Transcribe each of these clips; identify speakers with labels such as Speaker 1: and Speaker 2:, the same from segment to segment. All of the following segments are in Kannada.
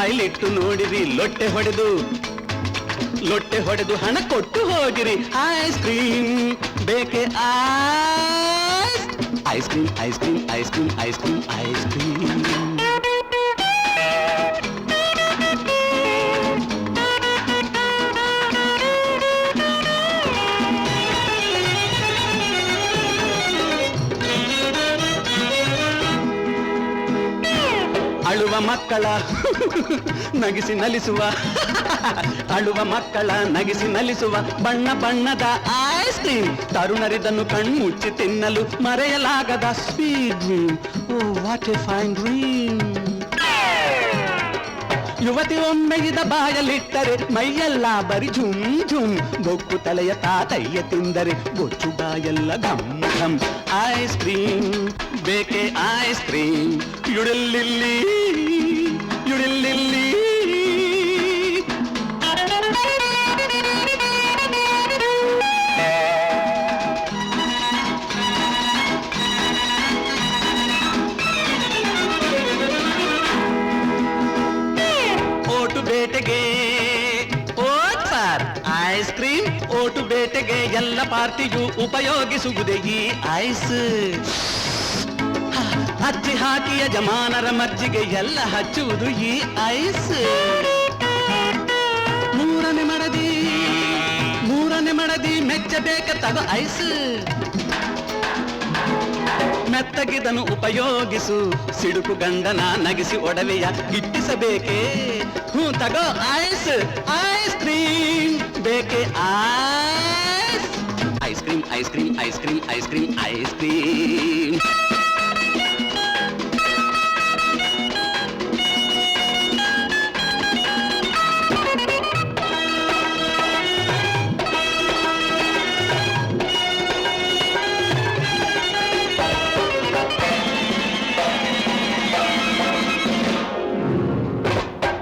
Speaker 1: ಬಾಯ್ಲಿಟ್ಟು ನೋಡಿರಿ, ಲೊಟ್ಟೆ ಹೊಡೆದು ಹಣ ಕೊಟ್ಟು ಹೋಗಿರಿ. ಐಸ್ ಕ್ರೀಮ್ ಬೇಕೆ? Ice cream ice cream ice cream ice cream ice cream. ಅಳುವ ಮಕ್ಕಳ ನಗಿಸಿ ನಲಿಸುವ ನಗಿಸಿ ನಲಿಸುವ ಬಣ್ಣ ಬಣ್ಣದ ಐಸ್ ಕ್ರೀಮ್. ತರುಣರಿದನ್ನು ಕಣ್ಮುಚ್ಚಿ ತಿನ್ನಲು ಮರೆಯಲಾಗದ sweet dream. Oh what a fine dream. ಯುವತಿ ಒಮ್ಮೆ ಇದ ಬಾಯಲಿಟ್ಟರೆ ಮೈಯೆಲ್ಲ ಬರಿ ಝುಮ್ ಝುಮ್. ಬೊಕ್ಕು ತಲೆಯ ತಾತಯ್ಯ ತಿಂದರೆ ಬೊಚ್ಚು ಬಾಯೆಲ್ಲ ಘಮ್ ಘಮ್. ಐಸ್ ಕ್ರೀಮ್ ಬೇಕೆ? ಐಸ್ ಕ್ರೀಮ್ ಯುಡಿಲ್ಲಿಲ್ಲಿ ಯುಡಿಲ್ಲಿಲ್ಲಿ. ಓಟು ಬೇಟೆಗೆ vote for ice cream. Vote ಬೇಟೆಗೆ ಎಲ್ಲ ಪಾರ್ಟಿಯೂ ಉಪಯೋಗಿಸುವುದೇ ಈ ಐಸ್. ಹಚ್ಚಿ ಹಾಕಿ ಯಜಮಾನರ ಮಜ್ಜಿಗೆ ಎಲ್ಲ ಹಚ್ಚುವುದು ಈ ಐಸ್. ಮೂರನೇ ಮಡದಿ ಮೆಚ್ಚಬೇಕ ತಗೋ ಐಸ್. ಮೆತ್ತಗಿದನು ಉಪಯೋಗಿಸು, ಸಿಡುಕು ಗಂಡನ ನಗಿಸಿ ಒಡವೆಯ ಗಿಟ್ಟಿಸಬೇಕೆ? ತಗೋ ಐಸ್. ಐಸ್ ಕ್ರೀಮ್ ಬೇಕೆ? Ice cream ice cream ice cream ice cream ice cream.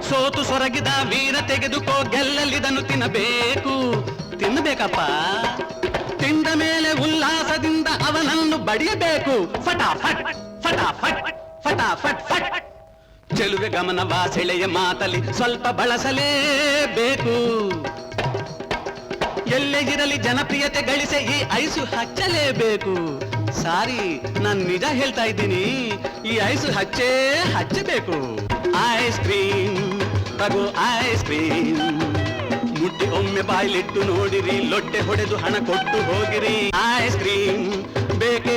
Speaker 1: ಸೋತು ಸೊರಗಿದ ವೀರ ತೆಗೆದುಕೋ, ಗೆಲ್ಲಲಿದನು ತಿನ್ನಬೇಕಪ್ಪ. ತಿಂದ ಮೇಲೆ ಉಲ್ಲಾಸದಿಂದ ಅವನನ್ನು ಬಡಿಯಬೇಕು. ಫಟಾಫಟ್ ಫಟಾಫಟ್ ಫಟಾಫಟ್ ಫಟ್. ಚೆಲುವೆ ಗಮನವ ಸೆಳೆಯ ಮಾತಲಿ ಸ್ವಲ್ಪ ಬಳಸಲೇಬೇಕು. ಎಲ್ಲೇ ಇರಲಿ ಜನಪ್ರಿಯತೆ ಗಳಿಸೆ ಈ ಐಸು ಹಚ್ಚಲೇಬೇಕು. ಸಾರಿ, ನಾನು ನಿಜ ಹೇಳ್ತಾ ಇದ್ದೀನಿ, ಈ ಐಸು ಹಚ್ಚಬೇಕು. ಐಸ್ ಕ್ರೀಮ್ ತಗೋ ಐಸ್ ಕ್ರೀಮ್. ಮುಟ್ಟಿ ಒಮ್ಮೆ ಬಾಯ್ಲಿಟ್ಟು ನೋಡಿರಿ, ಲೊಟ್ಟೆ ಹೊಡೆದು ಹಣ ಕೊಟ್ಟು ಹೋಗಿರಿ. ಐಸ್ ಕ್ರೀಮ್ ಬೇಕೆ?